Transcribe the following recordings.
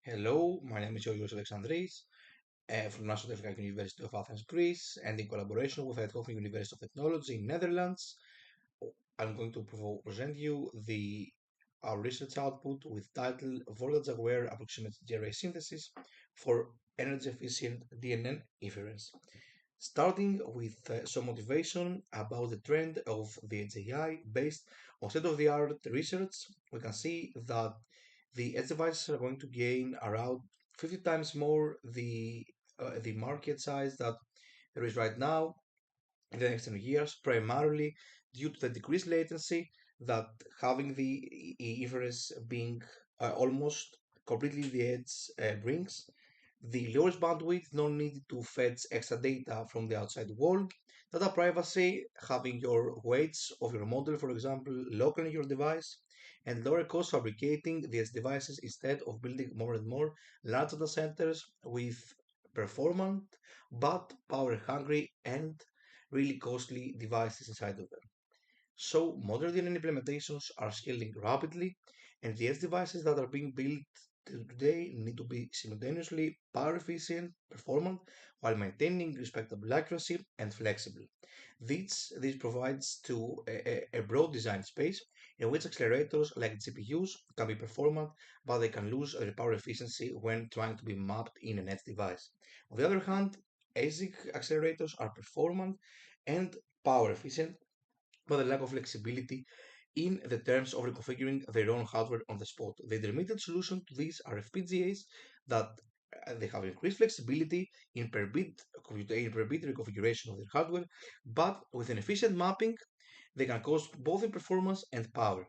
Hello, my name is Georgios Alexandris from National Technical University of Athens, Greece, and in collaboration with Eindhoven University of Technology in Netherlands, I'm going to present you our research output with title Voltage-Aware Approximate CGRA Synthesis for Energy Efficient DNN Inference. Starting with some motivation about the trend of the HAI based on state-of-the-art research, we can see that the edge devices are going to gain around 50 times more the market size that there is right now in the next 10 years, primarily due to the decreased latency that having the inference being almost completely the edge brings, the lowest bandwidth, no need to fetch extra data from the outside world, data privacy, having your weights of your model, for example, local in your device, and lower cost fabricating these devices instead of building more and more large data centers with performant but power hungry and really costly devices inside of them. So modern DNN implementations are scaling rapidly, and the edge devices that are being built today need to be simultaneously power efficient, performant, while maintaining respectable accuracy and flexible. This provides to a broad design space in which accelerators like GPUs can be performant, but they can lose their power efficiency when trying to be mapped in an edge device. On the other hand, ASIC accelerators are performant and power efficient, but a lack of flexibility in the terms of reconfiguring their own hardware on the spot. The intermediate solution to these are FPGAs that they have increased flexibility in per bit reconfiguration of their hardware, but with an efficient mapping, they can cost both in performance and power.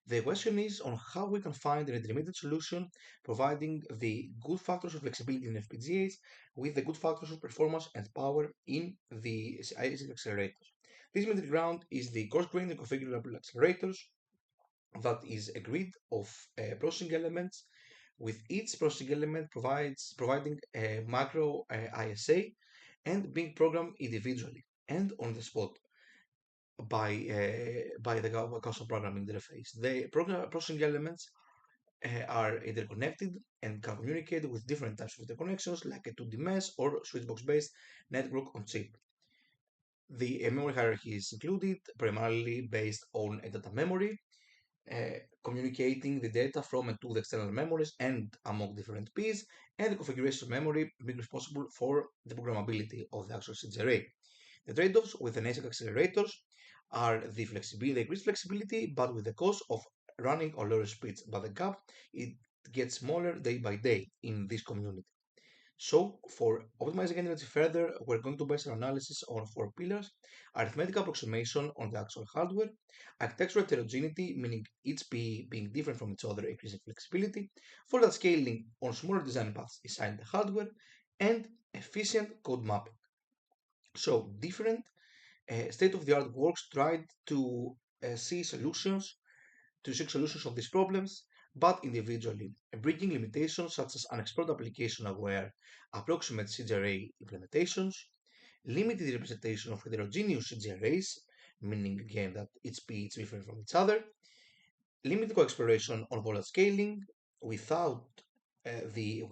The question is on how we can find an intermediate solution providing the good factors of flexibility in FPGAs with the good factors of performance and power in the ASIC accelerators. This middle ground is the coarse-grained configurable accelerators that is a grid of processing elements with each processing element providing a macro ISA and being programmed individually and on the spot by the custom programming interface. The processing elements are interconnected and can communicate with different types of interconnections like a 2D mesh or switchbox-based network on chip. The memory hierarchy is included, primarily based on a data memory, communicating the data from and to the external memories and among different Ps, and the configuration memory being responsible for the programmability of the actual CGRA. The trade-offs with the ASIC accelerators are the flexibility, the increased flexibility, but with the cost of running on lower speeds. But the gap, it gets smaller day by day in this community. So, for optimizing energy further, we're going to base our analysis on four pillars: arithmetic approximation on the actual hardware, architectural heterogeneity, meaning each P being different from each other, increasing flexibility, for that scaling on smaller design paths inside the hardware, and efficient code mapping. So, different state-of-the-art works tried to seek solutions of these problems, but individually, bringing limitations such as unexplored application-aware approximate CGRA implementations, limited representation of heterogeneous CGRAs, meaning again that each P is different from each other, limited co-exploration on volatile scaling without the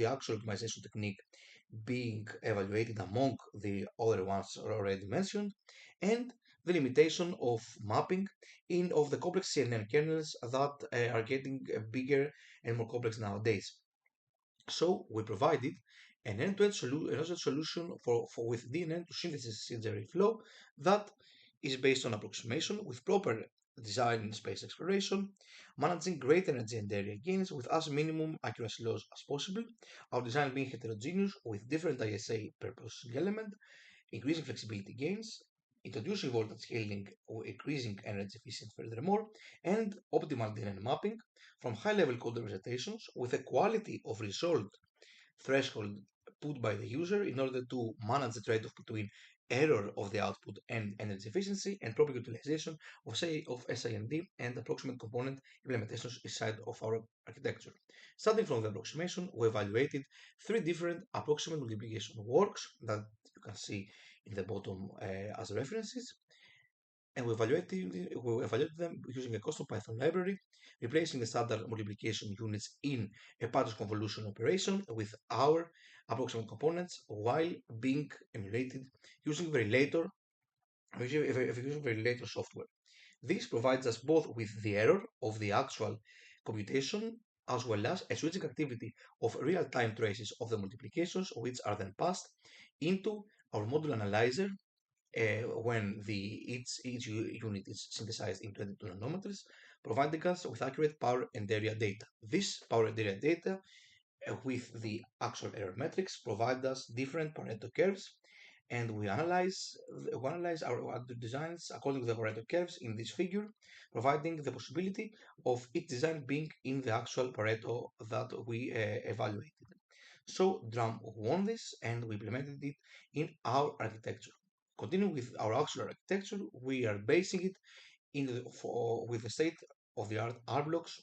actual optimization technique being evaluated among the other ones already mentioned, and the limitation of mapping in of the complex CNN kernels that are getting bigger and more complex nowadays. So we provided an end-to-end solution for with DNN to synthesis CGRA flow that is based on approximation with proper design and space exploration, managing great energy and area gains with as minimum accuracy loss as possible, our design being heterogeneous with different ISA per processing element, increasing flexibility gains, introducing voltage scaling or increasing energy efficiency furthermore, and optimal DNN mapping from high-level code representations with a quality of resolved threshold put by the user in order to manage the trade-off between error of the output and energy efficiency and proper utilization of SIMD and approximate component implementations inside of our architecture. Starting from the approximation, we evaluated three different approximate multiplication works that you can see in the bottom as references. and we evaluated them using a custom Python library, replacing the standard multiplication units in a pattern convolution operation with our approximate components while being emulated using Verilator software. This provides us both with the error of the actual computation as well as a switching activity of real-time traces of the multiplications, which are then passed into our module analyzer when each unit is synthesized in 22 nanometers, providing us with accurate power and area data. This power and area data with the actual error metrics provide us different Pareto curves, and we analyze our designs according to the Pareto curves in this figure, providing the possibility of each design being in the actual Pareto that we evaluated. So Drum won this, and we implemented it in our architecture. Continuing with our actual architecture, we are basing it with the state-of-the-art R-blocks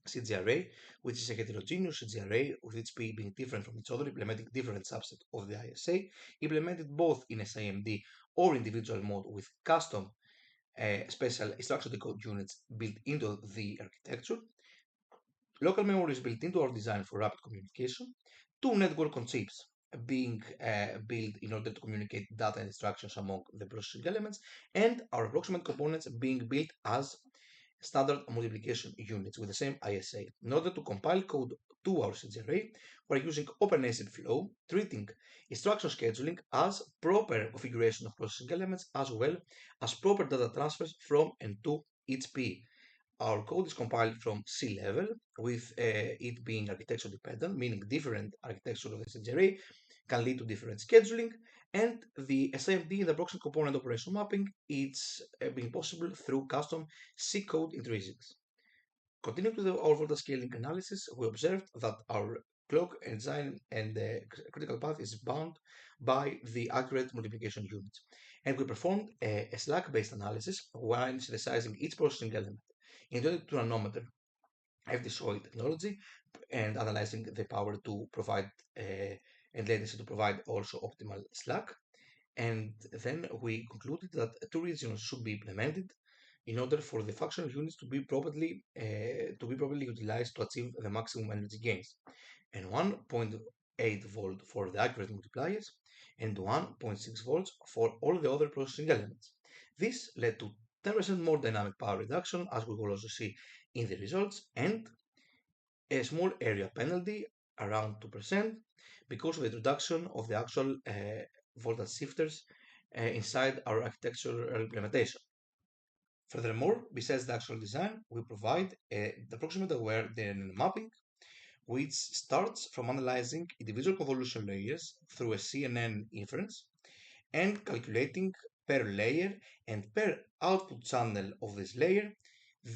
CGRA, which is a heterogeneous CGRA with each P being different from each other, implementing different subsets of the ISA, implemented both in SIMD or individual mode with custom special instruction decode units built into the architecture. Local memory is built into our design for rapid communication. Two network on chips being built in order to communicate data and instructions among the processing elements, and our approximate components being built as standard multiplication units with the same ISA. In order to compile code to our CGRA, we're using OpenACID flow, treating instruction scheduling as proper configuration of processing elements as well as proper data transfers from and to each P. Our code is compiled from C level, with it being architecture dependent, meaning different architecture of the CGRA can lead to different scheduling, and the SIMD and the approximate component operation mapping is being possible through custom C code intrinsics. Continuing to our voltage scaling analysis, we observed that our clock and design and the critical path is bound by the accurate multiplication units. And we performed a slack-based analysis while synthesizing each processing element in 22 nanometer FD-SOI technology and analyzing the power to provide and latency to provide also optimal slack. And then we concluded that two regions should be implemented in order for the functional units to be properly utilized to achieve the maximum energy gains. And 1.8 volt for the accurate multipliers and 1.6 volts for all the other processing elements. This led to 10% more dynamic power reduction, as we will also see in the results, and a small area penalty around 2% because of the introduction of the actual voltage shifters inside our architectural implementation. Furthermore, besides the actual design, we provide the approximate aware DNN mapping, which starts from analyzing individual convolution layers through a CNN inference and calculating per layer and per output channel of this layer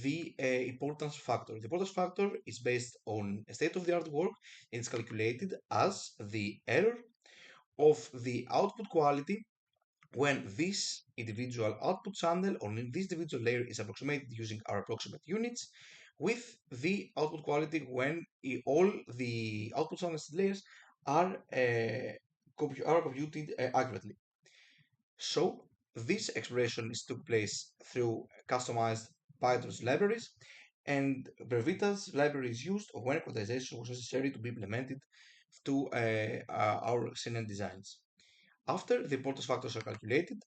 the importance factor. The importance factor is based on a state-of-the-art work and it's calculated as the error of the output quality when this individual output channel or this individual layer is approximated using our approximate units with the output quality when all the output channels layers are computed accurately. So this expression is took place through customized Python's libraries, and Brevita's library is used when quantization was necessary to be implemented to our CNN designs. After the importance factors are calculated,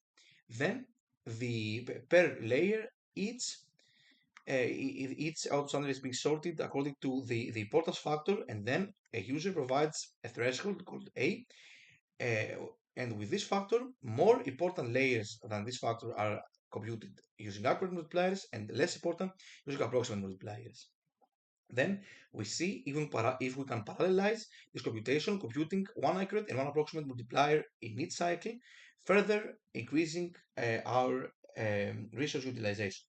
then the per layer each output channel is being sorted according to the importance factor, and then a user provides a threshold called A. And with this factor, more important layers than this factor are computed using accurate multipliers and less important using approximate multipliers. Then we see if we can parallelize this computation, computing one accurate and one approximate multiplier in each cycle, further increasing our resource utilization.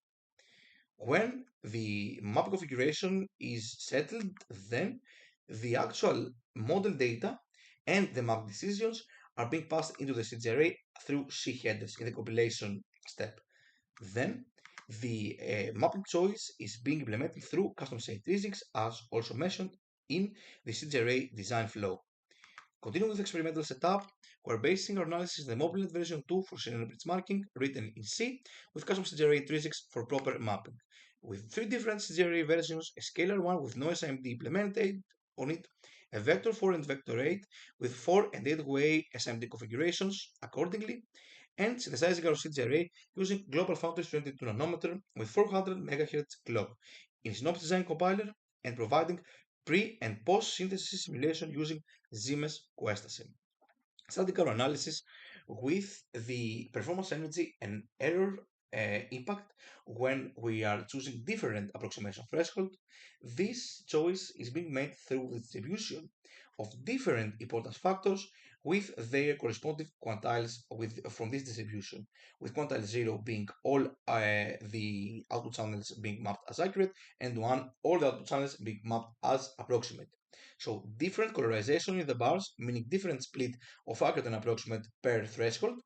When the map configuration is settled, then the actual model data and the map decisions are being passed into the CGRA through C headers in the compilation step. Then the mapping choice is being implemented through custom C intrinsics, as also mentioned in the CGRA design flow. Continuing with experimental setup, we're basing our analysis on the MobileNet version 2 for serial bridge marking written in C with custom CGRA intrinsics for proper mapping. With three different CGRA versions, a scalar one with no SIMD implemented on it, a vector 4 and vector 8 with 4 and 8-way SIMD configurations accordingly, and synthesizing our CGRA using Global Foundries 22 nanometer with 400 MHz clock in Synopsys design compiler and providing pre and post synthesis simulation using Siemens Questasim. Starting our analysis with the performance energy and error impact when we are choosing different approximation threshold. This choice is being made through the distribution of different importance factors with their corresponding quantiles from this distribution, with quantile 0 being all the output channels being mapped as accurate, and 1 all the output channels being mapped as approximate. So different colorization in the bars, meaning different split of accurate and approximate per threshold.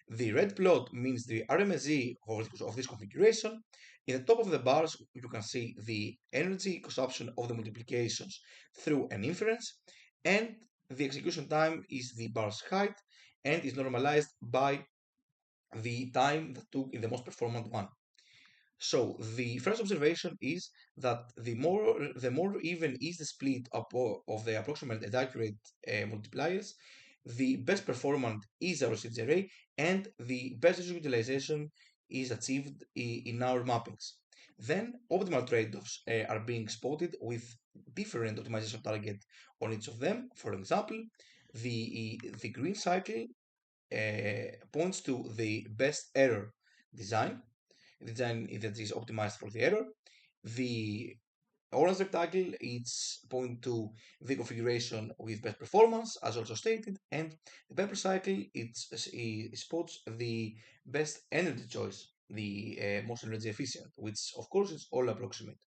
The red plot means the RMSE of this configuration. In the top of the bars, you can see the energy consumption of the multiplications through an inference, and the execution time is the bar's height and is normalized by the time that took in the most performant one. So the first observation is that the more even is the split of the approximate and accurate multipliers, the best performant is our CGRA, and the best utilization is achieved in our mappings. Then optimal trade-offs are being spotted with different optimization target on each of them. For example, the green cycle points to the best error design that is optimized for the error. The orange rectangle is point to the configuration with best performance, as also stated, and the purple cycle it spots the best energy choice, the most energy efficient, which of course is all approximate.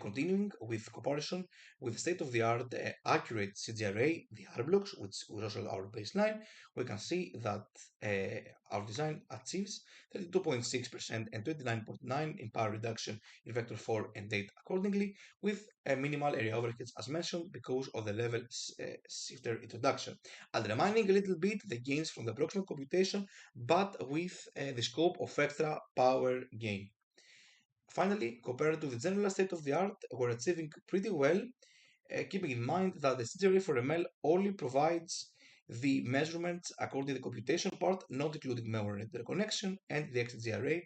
Continuing with comparison with state-of-the-art accurate CGRA, the R blocks, which was also our baseline, we can see that our design achieves 32.6% and 29.9% in power reduction in vector 4 and 8 accordingly, with a minimal area overheads as mentioned because of the level shifter introduction, undermining a little bit the gains from the approximate computation, but with the scope of extra power gain. Finally, compared to the general state of the art, we're achieving pretty well, keeping in mind that the CGRA for ML only provides the measurements according to the computation part, not including memory interconnection, and the XGRA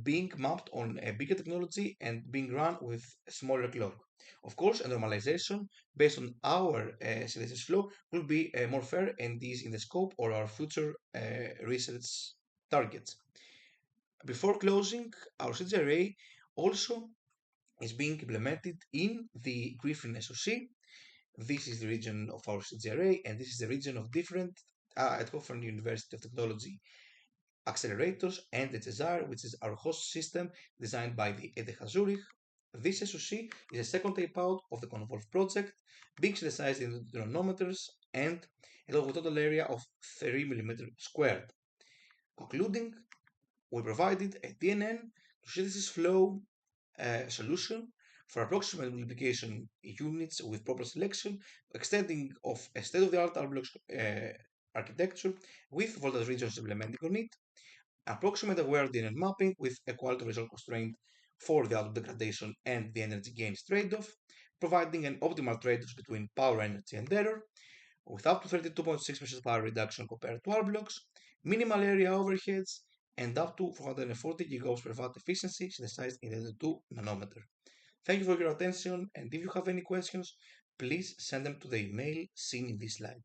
being mapped on a bigger technology and being run with a smaller clock. Of course, a normalization based on our synthesis flow will be more fair and is in the scope or our future research targets. Before closing, our CGRA also is being implemented in the Griffin SoC. This is the region of our CGRA, and this is the region of different at Hofern University of Technology accelerators and HSR, which is our host system designed by the ETH Zurich. This SoC is a second tape out of the Convolve project, being synthesized in nanometers and a total area of 3 mm squared. Concluding, we provided a DNN to synthesis flow solution for approximate multiplication units with proper selection, extending of a state-of-the-art R blocks architecture with voltage regions implementing on it, approximate aware DNN mapping with a quality result constraint for the output degradation and the energy gains trade-off, providing an optimal trade-off between power, energy, and error, with up to 32.6% power reduction compared to R blocks, minimal area overheads, and up to 440 GOPS per watt efficiency synthesized in the 2 nanometer. Thank you for your attention, and if you have any questions, please send them to the email seen in this slide.